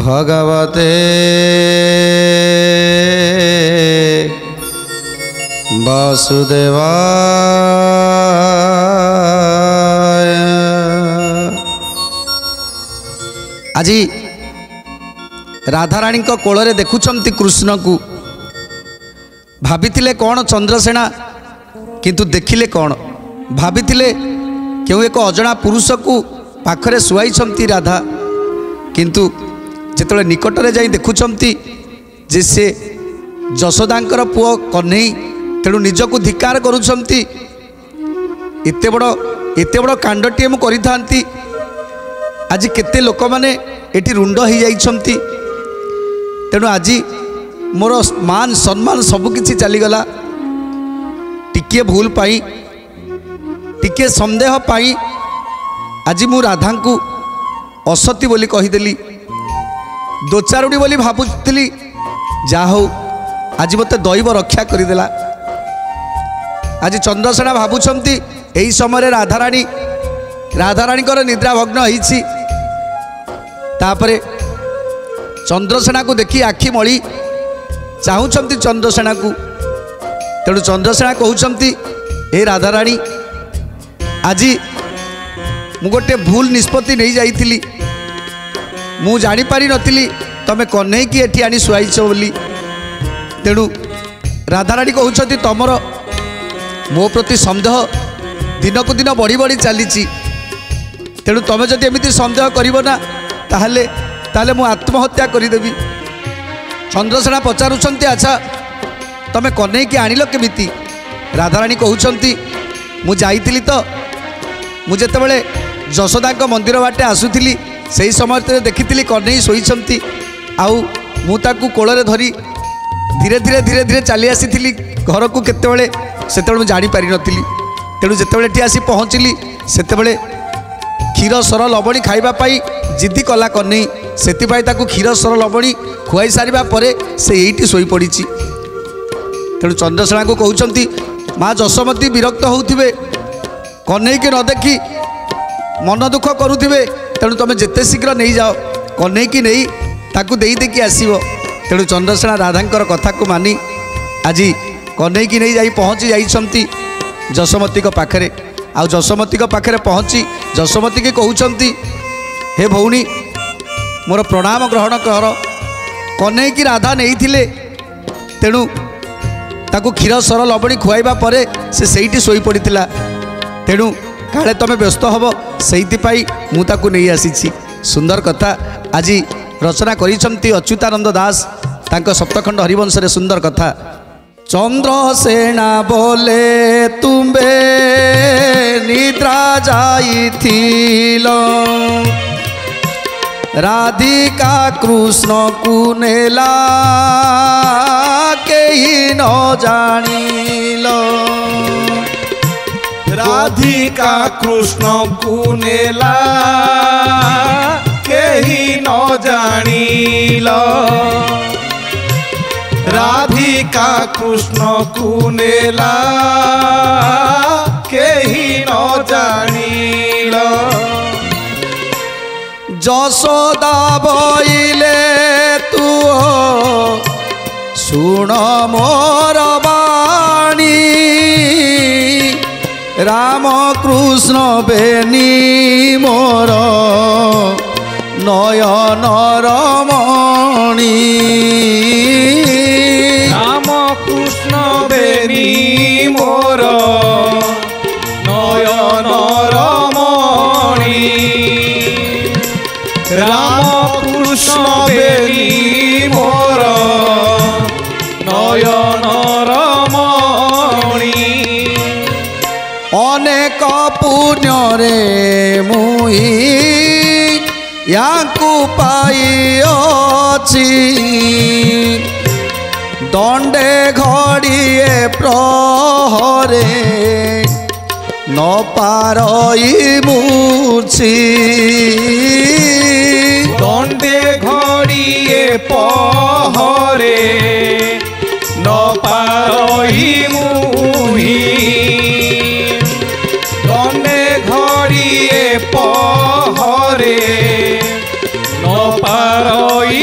भगवते वासुदेवाय। आज राधाराणी कोଳରେ देखुछंती कृष्ण को भाविथिले कौन चंद्रसेना किंतु देखिले कौन भाविथिले क्यों एक अजଣା पुरुष को पाखरे सुआई राधा किंतु जेतले निकटरे जाई देखुछंती जे से जशोदांकर पुओ कन्हई तेणु निजको धिकार करुछंती। एते बड़ कांडटीए मु करिथांती आज केते लोक माने एटी रुंड हो जाइछंती तेणु आज मोर मान सम्मान सबकिछि चलीगला टिके भूल पाई टिके संदेह पाई आज मु राधा को असती बोली कहीदेली दोचारुड़ी बोली भावुली जा हो आज मत दैव रक्षा करदेला। आज चंद्रसेना भावुंट यही समय राधाराणी निद्रा भग्न होइछि तापरे चंद्रसेना को देखी आखि मली चाहूँगी चंद्रसेना को तेणु चंद्रसेना कहते हे राधाराणी आज मु गोटे भूल निष्पत्ति नहीं जाइथिली मु जानी पारि नथिली तमे कन्हई की एठी आनी सुआइछ बोली तेणु राधाराणी कहते तमर मो प्रति संदेह दिन को दिन बढ़ी बढ़ी चली तेणु तमे जदि एमिति संदेह करिवो ना ताहले ताहले मु आत्महत्या करिदेबी। चंद्रसेना पचारुछंती अच्छा तमे कन्हई की आनिल केमिति राधाराणी कहते मु जाइथिली तो मु जेतेबेले जशोदा मंदिर बाटे आसुथिली से ही समय देखी कन्हई शोइछंती आउ मु ताकू कोଳରେ धरी धीरे धीरे धीरे धीरे चली आसी घर को केतेबेले सेतेबेले मु जानि पारि नथिली तेणु जेतेबेले एठी आसी पहुँचली सेतेबेले क्षीर सर लवणी खाइबा पाई जिद्दी कला कन्हई सेतिपाई ताकू क्षीर सर लवणी खुआई सारिबा परे से एठी शोई पड़िछि। तेणु चंद्रसेना को कहउछंती माँ जशोमती विरक्त होउथिबे कन्हई के न देखी मन दुख करुथिबे तेणु तुम जेते शीघ्र नहीं जाओ कन्हई की नहीं ताकू देई देखी आसीबो। तेणु चंद्रसेना राधांकर कथा को मानी आज कन्हई की नहीं जाई पहुँची जाइछंती जशोमती को पाखरे आउ जशोमती को पाखरे पहुँची जशोमती के कहउछंती हे भौणी मोर प्रणाम ग्रहण कर कन्हई की राधा नहीं थिले तेणु ताकू क्षीर सर लवणी खुआइबा परे से सेठी शोई पड़िथिला तेणु काले तमे व्यस्त हब सेइथिपाई मु ताकू नहीं आसीछि। सुंदर कथा आज रचना करिसंती अच्युतानंद दास तांको सप्तखंड हरिवंश रे सुंदर कथा। चंद्रसेना बोले तुम्बे निद्रा जाइथिल राधिका कृष्ण को नेला केही न जानिल राधिका कृष्ण को नेला केही न जानिल राधिका कृष्ण को नेला केही न जानिल जशोदा बोइले तू सुन मोर बाणी राम कृष्ण बेनी मोर नयन रमणी राम कृष्ण बेनी मोर नयन रमणी राम कृष्ण बेनी मोर नयन रमणी अनेक पुण्य रे मुई याकू पाई अछि दंडे घड़िए प्रहरे न पारई मुछि दंडे घड़िए पहरे न पारई मुहि दंडे घड़िए पहरे न पारई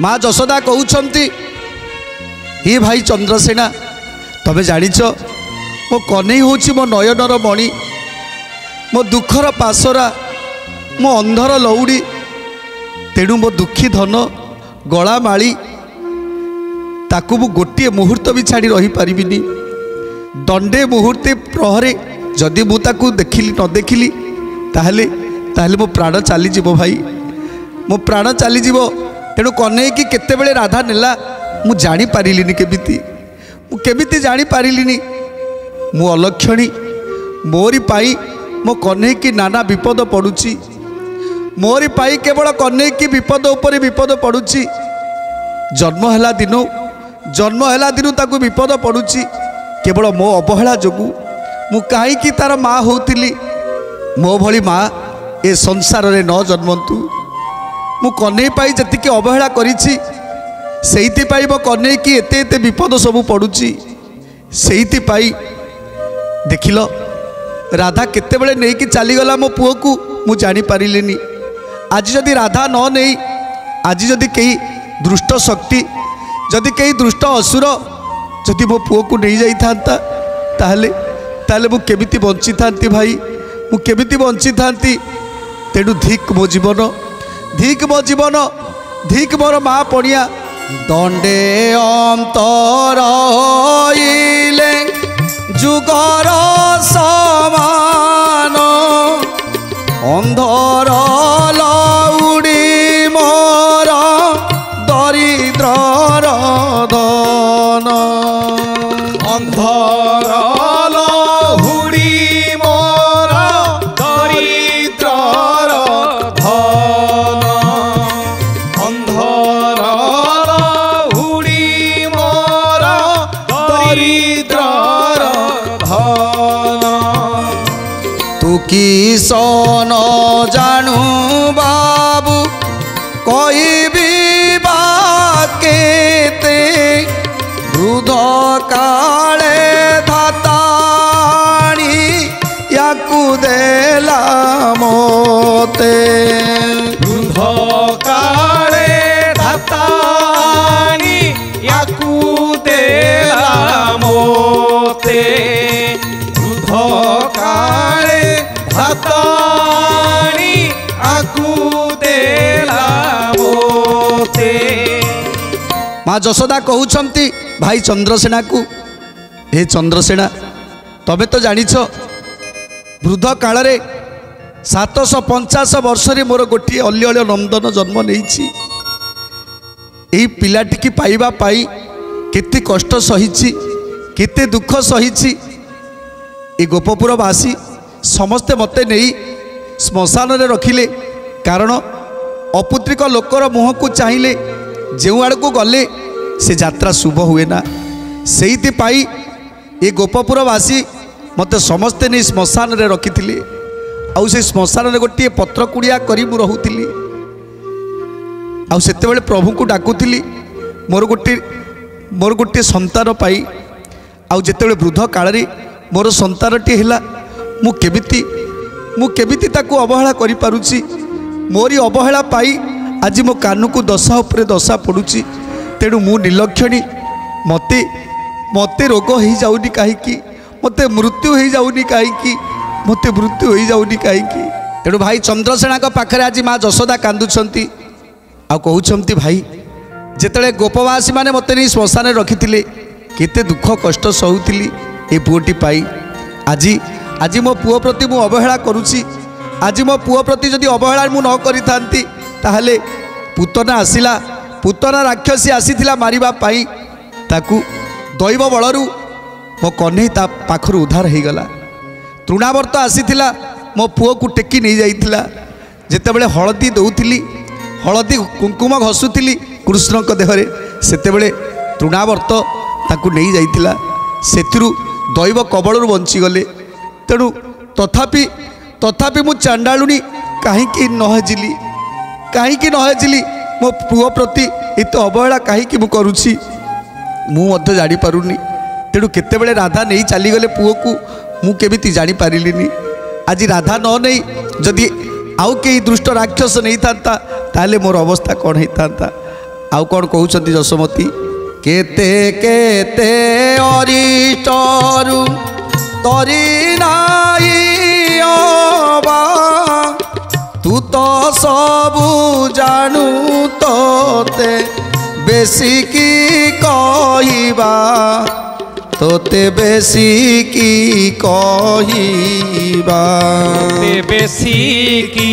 माँ यशोदा कहउछंती हे भाई चंद्रसेना तबे जानिछ मो कन्हई होछि मो नयनर मणि मो दुखर पासरा मो अंधर लौड़ी तेणु मो दुखी धन गलामाली ताकू मु गोटे मुहूर्त भी छाड़ी रही पारिबिनी दंडे मुहूर्ते प्रहरे जदि मु ताकू देखिली न देखिली ताहले ताहले मो प्राण चली जीवो भाई मो प्राण चली जीवो तेणु कन्हई की केतेबेले राधा नेला मु जानी पारिलिनी केमिति जानी पारिलिनी मु अलक्षणी मोरी पाई मो कन्हई की नाना विपद पड़ुची मोरी पाई केवल कन्हई की विपद उपरे विपद पड़ुची जन्म हैला दिनु ताकू विपद पड़ुची केवल मो अवहेला जोगु मु कहीं तार माँ होतिली मो भली माँ ए संसार रे न जन्मंतु मु कन्हई पाई जतिके अवहेला करिछि सेइति पाई मो कन्हई की एते एते विपद सब पड़ुची सेइति पाई देखिल राधा केतेबेले नहीं कि चलीगला मो पुओ को मु जानी पारिलिनी आज जदि राधा न नहीं आज जदि कई दुष्ट शक्ति जदि कई दुष्ट असुर जदि मो पुओ को नहीं जाई थांता ताहले ताहले मु केमिति बंची थांती भाई मु केमिति बंची थांती तेणु धिक मो जीवन धिक मोर माँ पड़िया दंडे अंतर इले जुगर समान अंधर लौड़ी मोर दरिद्रर धन अंधर लहुड़ी मोर दरिद्रर धन अंधर लहुड़ी मोर दरिद्रर धन तू किसन जानू बाबू कहबी बाकेते वृद्ध काले धाताणी याकू देला मोते वृद्ध काले धाताणी याकू देला मोते वृद्ध काले धाताणी याकू देला मोते। माँ यशोदा कहउछंती भाई चंद्रसेना को हे चंद्रसेना तबे तो जानिछ वृद्ध काल रे 750 वर्ष रे मोर गोटे अल्य नंदन जन्म नहीं यही पिलाटी की पाइबा पाई केते कष्ट सही केते दुख सही ए गोपपुरवासी समस्ते मते नहीं श्मशान रे रखिले कारण अपुत्रिक लोकर मुह को चाहिए जो आड़ को गले से यात्रा शुभ हुए ना से ये गोपपुरवासी मते समस्ते नहीं श्मशान रे रखी आउ से श्मशान रे गोटे पत्र कुड़िया करी मु रहुतिली आउ सेते बेले प्रभु को डाकुतिली मोर गोटे संतान पाई आउ जेते वृद्ध काल रे मोर संतानटी हैला मु केमिति ताकू अवहेला करि पारुची मोरी अवहेला पाई आज मो कानू को दशा उपरे दशा पड़ुची तेणु मु निर्लक्षणी मते मते रोग हो जाऊनी कहीं मते मृत्यु हो जाऊनी कहीं मते मृत्यु हो जाऊनी कहीं तेणु भाई चंद्रसेना पाखरे आज माँ यशोदा कांदुछंती आ कहउछंती भाई जेतले गोपवासी माने मते नहीं श्मशान रखिथिले केते दुख कष्ट सहुतिली ए पुओटी पाई आज मो पुओ प्रति मु अवहेला करुची आज मो पुओ प्रति जदि अवहेला मु न करि थांती ताहले पुतना आसिला पुतना राक्षसी आसीथिला मारिबा पाई ताकू दैव बलरू मो कन्हई ता पाखरु उद्धार हो गला तृणावर्त आसीथिला मो पुओ को टेकी नहीं जाइथिला जेतेबेले हळदी दउथिली हळदी कुंकुम घसुथिली कृष्ण को देहरे सेतेबेले तृणावर्त ताकू नहीं जाइथिला सेतिरु दैव कबलरू बंची गले तेणु तथापि मु चांडालुनी कहीं नहजिली मो पुओ प्रति एत अवहेला कहीं करुछि मुझे जापारुनी तेणु केतेबेले राधा नहीं चलीगले पुओ को मु केमिति जानी पारिलिनी आज राधा न नहीं जदि आउ कई दुष्ट राक्षस नहीं था ताले मोर अवस्था कौन होता आउ कौन कहते जशोमती केते केते अरिष्टरु तरी नाई अबा तू तो सबू जानू तोते बेसी की कहिबा तोते बेसी की कहिबा तोते बेसी की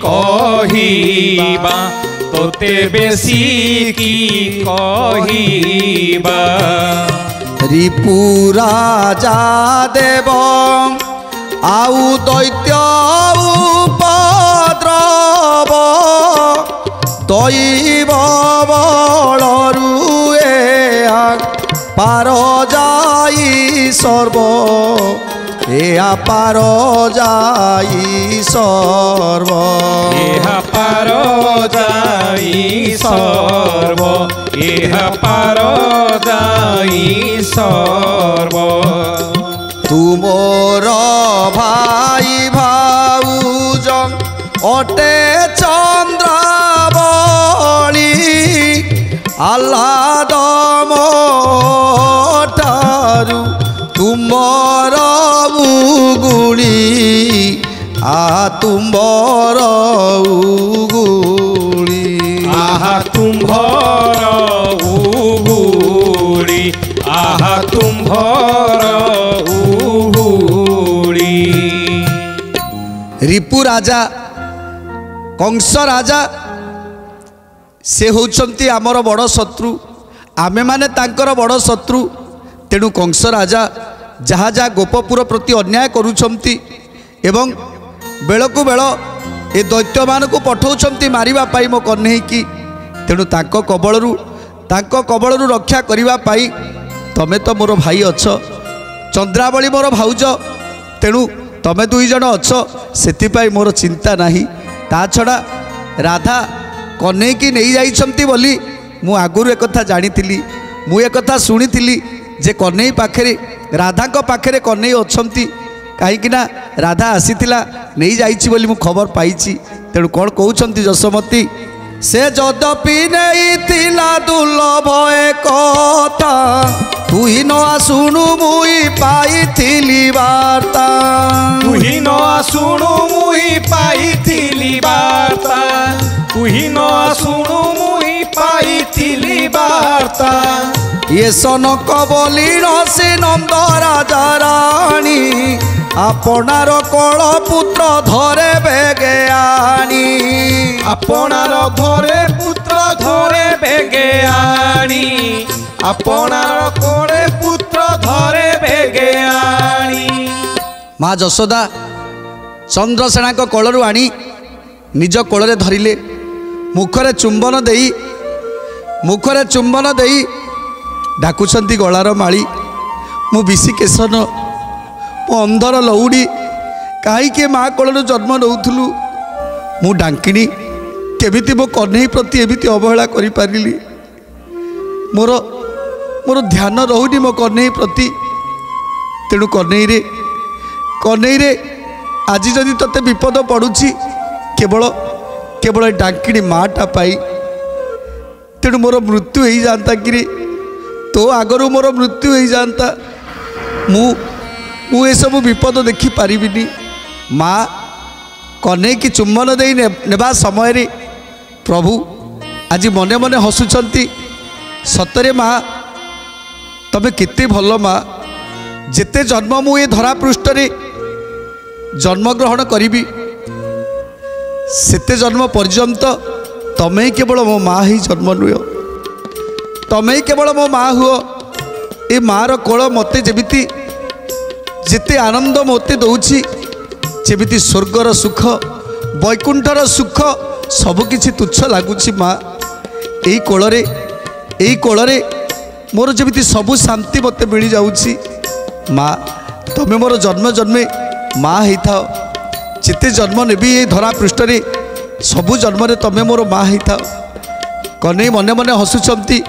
कहिबा तोते बेसी की कहिबा रिपु राजा देव आउ दैत्य उपद्रव दैव बलरु पार जाई सर्व एहा पार जाई सर्व एहा पार जाई सर्व एहा पार जाई सर्व तुमोर भाई भाउज अटे चंद्रावली आह्लाद मोठारु तुमर उगुली तुमर उगुली तुम्भर उगुली तुम्भर उगुली रिपु राजा कंस राजा से होउछंती आमर बड़ शत्रु आमे माने तांकर बड़ शत्रु तेणु कंस राजा जहाँ जहाँ गोपपुर प्रति अन्याय करुछंती एवं बेलकु बेल ए दैत्य मानकु पठाउछंती मारिबा पाई मो कन्हई की तेणु तांको कबळरू रक्षा करिबा पाई तमे तो मोर भाई अछ चंद्रावली मोर भाउज तेणु तमे दुई जन अछ सेतिपाई मोर चिंता नाही ता छड़ा राधा कन्हई की नहीं जाइछंती बोली मु आगुरु एक कथा जानिथिली मु एक कथा सुनिथिली जे कन्हई पाखरे राधा को पाखरे कन्हई अछंती कहीं ना राधा आसीथिला नहीं जाइछि बोली मु खबर पाइछि तेणु कौन कहउछंती जशोमती से जदपि नहीं थिला दुर्लभ कथा तुही न आसुनु मुई पाइथिली वार्ता तुही न आसुनु मुई पाइथिली वार्ता तुही न आसुनु मुई पाइथिली वार्ता ये सनक बलिण से नंद राजा रानी आपनार कल पुत्र धरे बेगे आनी आपनार घरे पुत्र धरे बेगे आनी आपनार कोड़े पुत्र धरे बेगे आनी माँ जशोदा चंद्रसेना को कोलरू आनी निज कोलरे धरिले मुखरे चुंबन देई डाकुछंती गलार माली मु विषि केशन मो अंधर लौड़ी कहीं माँ कोलरू जन्म नौथुलु मु डांकिनी केमिति मो कन्हई प्रति एमिति अवहेला करि पारिली मोर मोर ध्यान रहुनी मो कन्हई प्रति तेणु कन्हई रे आज जदि तते विपद पड़ुछि केवल केवल डांकिनी माटा पाई तेणु मोर मृत्यु हो जाता कि तो आगरू मोर मृत्यु हो जाता मु ये सब विपद देखि पारिबिनी माँ कन्हई की चुम्बन दे नेबा समय रे प्रभु आज मने मने हसुचंती सतरे माँ तबे केते भल माँ जेते जन्म मु ये धरा पृष्ठ रे जन्म ग्रहण करी सेते जन्म पर्यंत तमे केवल मो माँ ही जन्म नुह तमे केवल मो माँ हुओ ए मार कोल मते जेमिति जेते आनंद मते दउछि जेमिति स्वर्गर सुख वैकुंठर सुख सबकिछि तुच्छ लगुछि माँ एई कोलरे मोर जेमिति सबु शांति मते मिली जाउछि माँ तमे मोर जन्म जन्मे माँ ही थाओ जिते जन्म नेबी ये धरा पृष्ठ रे सबु जन्म रे तमे मोर माँ ही थाओ कन्हई मने मने हसुचंती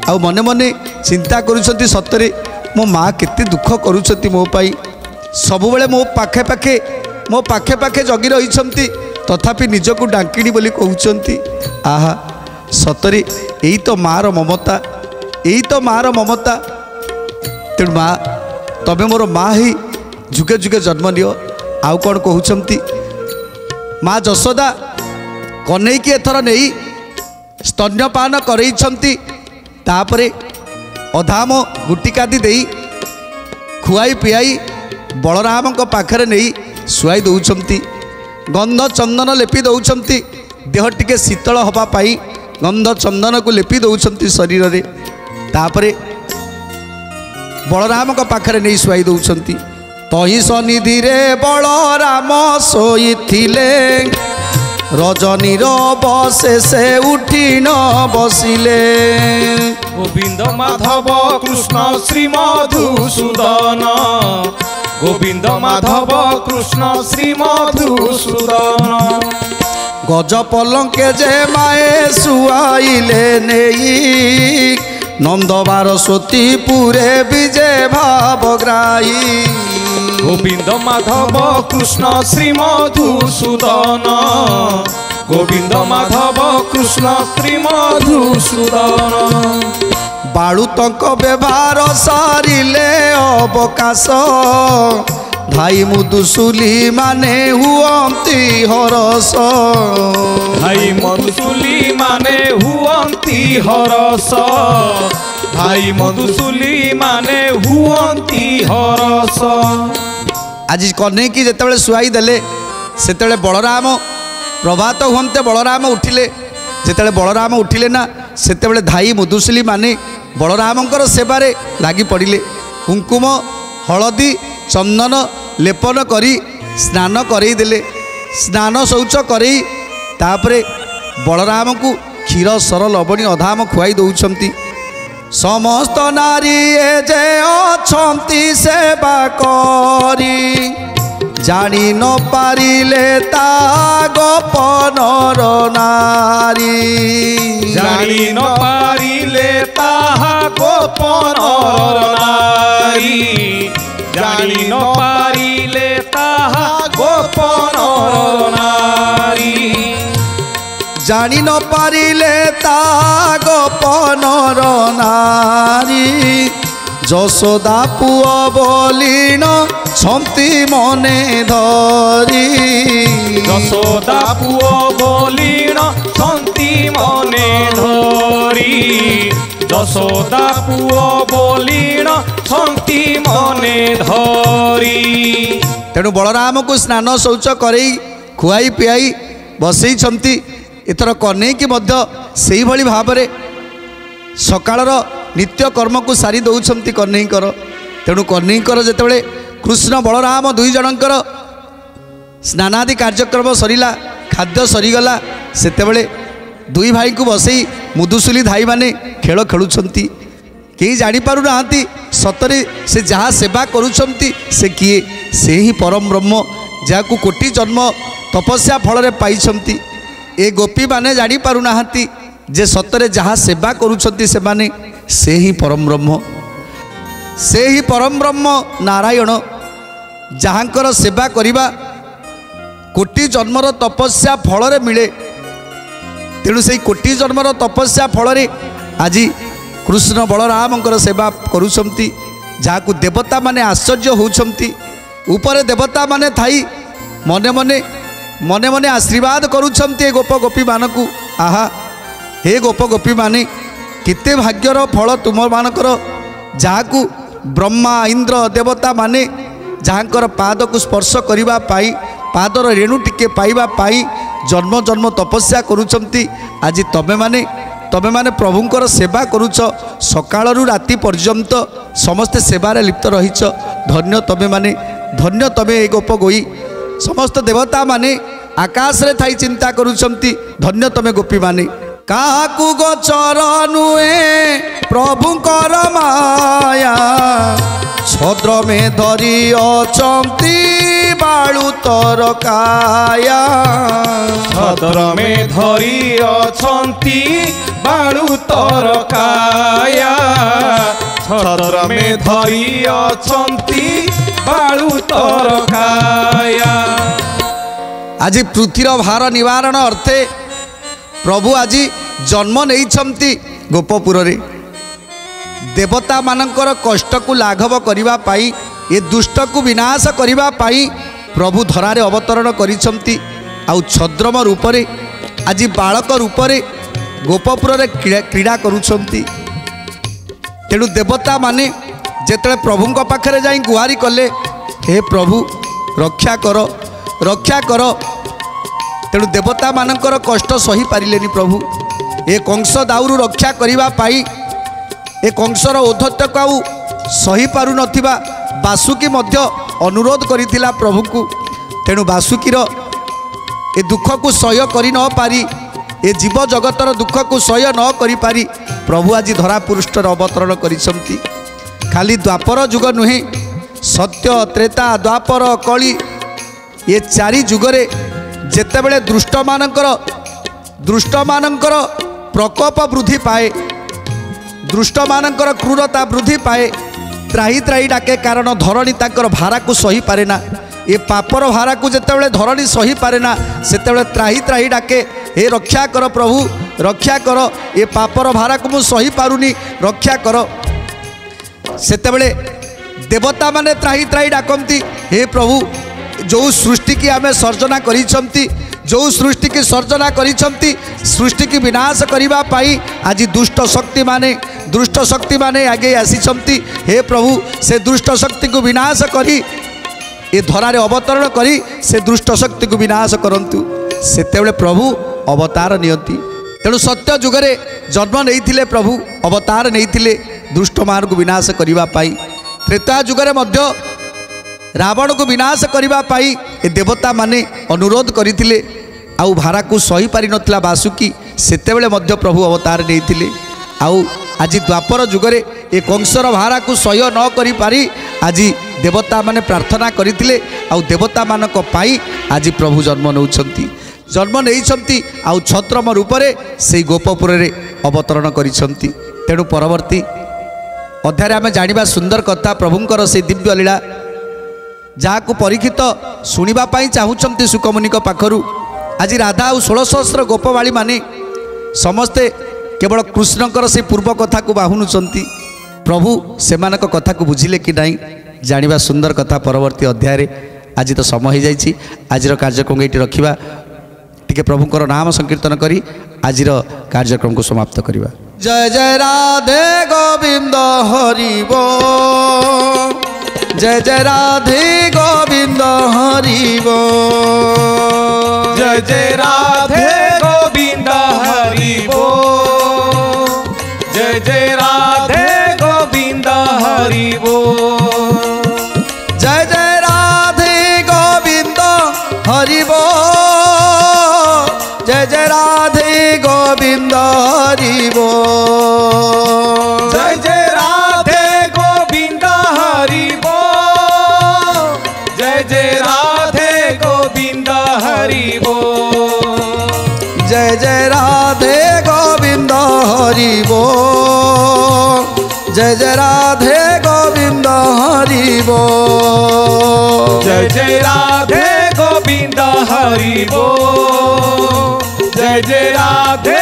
आ मने मने चिंता करुचंती सतरे मो माँ केते दुख करुचंती मो पाई सबुबेले मो पाखे पाखे जगी रहिचंती तथापि निजको डांकिनी बोली कहउचंती आहा सतरे यही तो मार ममता, यही तो मार ममता। तेणु माँ तबे मोर माँ ही जुगे जुगे जन्म नियो। आउ कौन कहते माँ जशोदा कन्हई की एथर नहीं स्तन्यपान करैछंती, तापरे अधाम गुटिकादी दे खुआई पियाई बलराम पाखरे नहीं शुआई दौरान, गंध चंदन लेपि दौरान, देह टिके शीतल हवा पाई गंध चंदन को लेपि दौरान शरीर रे, तापरे बलराम पाखरे नहीं शुआई दौरान। तही सनिधि रे बलराम शोइथिले, रजनीर बसे से उठी न बसिले। गोविंद माधव कृष्ण श्री मधुसूदन, गोविंद माधव कृष्ण श्री मधुसूदन। गज पलंके जे माए शुआइले नेई, नंद बारस्वती पुरे विजे भावग्राही। गोविंद माधव कृष्ण श्री मधुसूदन, गोविंद माधव कृष्ण श्री मधुसूदन। बाळुतंक व्यवहार सारिले अवकाश, भाई मुदुसुली माने हुअंती हरस। भाई मधुसूली माने हुअंती हरस, भाई मधुसूली माने हुअंती हरस। आज कन्हई की जिते शुआई देले सेते बलराम प्रभात हुंते बलराम उठिले, जिते बलराम उठिले ना सेते धाई मुदुसुली माने बलरामंकर सेवारे लागी पड़िले। कुंकुम हलदी चंदन लेपन करी स्नान करई देले, स्नान शौच करई तापरे बलराम को क्षीर सर लवणी अधाम खुआई दौरान। समस्त नारी जे अछंती सेवा करी, जानी न पारिले ता गोपनर नारी। जानी न पारिले ताहा गोपनर नारी, जानी न पारिले ताहा गोपनर नारी। जानी न पारिले ता गोपनर नारी, যশোদা পুয় বলিন ছন্তি মনে ধরি। যশোদা পুয় বলিন ছন্তি মনে ধরি, যশোদা পুয় বলিন ছন্তি মনে ধরি। তেণু বলরাম को स्नान शौच करई खुआई पियाई बसई। एथर कन्हई की मध्य सेही भली भावरे सकाळर नित्य कर्म को सारी दौरान कन्हईकर। तेणु कन्हईकर जितेबाला कृष्ण बलराम दुई जनकर स्नानादि कार्यक्रम सरिला, खाद्य सरीगला, सेतेबेले दुई भाई को बसई मुदुसुली धाई माने खेल खेलुछंती। केही जानी पारु नाहांती सतरे से जहाँ सेवा करुछंती से किए, से ही परम ब्रह्म जाकु कोटि जन्म तपस्या फल रे पाइछंती। ए गोपी माने जानी पारु नाहांती जे सतरे जहाँ सेवा करुछंती से माने से ही परम ब्रह्म, से ही परम ब्रह्म नारायण जहाँकर सेवा करिबा कोटि जन्मर तपस्या फल रे मिले। तेणु से कोटि जन्मर तपस्या फल रे आज कृष्ण बलरामकर सेवा करुछंती, जहाँकु देवता माने आश्चर्य होउछंती। ऊपर देवता माने थाई मने मने मने मने आशीर्वाद करुछंती गोप गोपी मानकु। आहा हे गोप गोपी माने केते भाग्यर फल तुम मानकर, जहाँकु ब्रह्मा इंद्र देवता माने जहाँकर पाद को स्पर्श करने पाई, पादर रेणु टिके पाइबा पाई जन्म जन्म तपस्या करुछंती। आज तबे माने प्रभुंकर सेवा करुछ, सकाळरू राति पर्यंत समस्ते सेवारे लिप्त रहिछ। धन्य तबे माने, धन्य तबे ए गोप गोई। समस्त देवता माने आकाश रे थाई चिंता करुछंती, धन्य तमे गोपी माने। काकु गोचर नुए प्रभुंकर माया, छद्र में धरी अचंती बाळु तर काया। छद्र में धरी अछंती बाळु तर काया, छद्र में धरी अछंती बाळु तर काया। आज पृथ्वीर भार निवारण अर्थे प्रभु आज जन्म नहीं गोपपुर रे देवता मानकर कष्ट को लाघव करने पाई ये दुष्ट को विनाश करने पाई प्रभु धरारे अवतरण करिसंती आउ छद्रम रूप रे आज बालक रूप रे गोपपुर रे क्रीड़ा करुछंती। तेणु देवता माने जेतले प्रभु पाखरे जाई गुहारी कले हे प्रभु रक्षा कर। तेणु देवता मानकर कष्ट सही पारिलेनी प्रभु ए कंस दाउरु रक्षा करिबा पाई ए कंसर औद्धत्य को सही पारु नथिबा बासुकी मध्य अनुरोध करिथिला प्रभु को। तेणु बासुकीर ए दुख को सह्य करि न पारी ए जीव जगतर दुख को सह्य न करि पारी प्रभु आज धरा पृष्ठर अवतरण करिसंती। खाली द्वापर जुग नुहे सत्य त्रेता द्वापर कली ये चारि जुगरे जेतेबेले दुष्ट मानकर प्रकोप वृद्धि पाए दुष्ट मानकर क्रूरता वृद्धि पाए त्राही त्राही डाके कारण धरणी तांकर भारा को सही पारे ना ये पापर भारा को जेतेबेले धरणी सही पारे ना सेतेबेले त्राही त्राही डाके हे रक्षा कर प्रभु रक्षा कर ये पापर भारा को मु सही पारुनी रक्षा कर। सेतेबेले देवता माने त्राही त्राही डाकंती हे प्रभु जो सृष्टि की आमे सर्जना करिसंती जो सृष्टि की सर्जना करिसंती सृष्टि की विनाश करिबा पाई आज दुष्ट शक्ति माने आगे आसीसंती हे प्रभु से दुष्ट शक्ति को विनाश करी ए धरारे अवतरण करी से दुष्ट शक्ति को विनाश करंतु सेतेबेले प्रभु अवतार नियंती। तेणु सत्य जुगरे जन्म नहीं प्रभु अवतार नहीं दुष्ट मान को विनाश करिबा पाई त्रेता जुगरे मध्य रावण को विनाश करने पाई ए देवता माने अनुरोध करथिले आउ भारा को सही पारि नथिला बासुकी सेतेबेले मध्य प्रभु अवतार नहीं आउ आज द्वापर जुगरे ए कंसर भारा को सह्य न करि पारि आज देवता माने प्रार्थना करथिले आउ देवता मानक पाई आज प्रभु जन्म नहीं आउ छत्रम रूप रे से गोपपुर रे अवतरण करिसंती। तेणु परवर्ती अध्याय आमे जानिबा सुंदर कथा प्रभुंकर से दिव्य लीला जहाँ को परीक्षित शुणा चाहूँगी सुकमुनि पाखु आज राधा और 16 सहस्र गोपवाड़ी माने समस्ते केवल कृष्णकर से पूर्व कथा को बाहुनुंट प्रभु से कथा को बुझिले कि नहीं जानिबा सुंदर कथा परवर्ती अध्याय आज तो समय हो जाइए आज कार्यक्रम ये रखा टी प्रभुंर नाम संकीर्तन करी आज कार्यक्रम को समाप्त करवा। जय जय राधे गोविंद हरि बोल जय जय राधे गोविंद हरि बोल जय जय राधे गोविंद हरि बोल जय जय राधे गोविंद हरि बोल जय जय राधे गोविंद हरि बोल जय जय राधे गोविंद हरि बोल जय जय राधे गोविंद हरि बोल जय जय राधे गोविंद हरि बोल जय जय राधे गोविंद हरि बोल जय जय राधे गोविंद हरि बोल जय जय राधे गोविंद हरि बोल जय जय राधे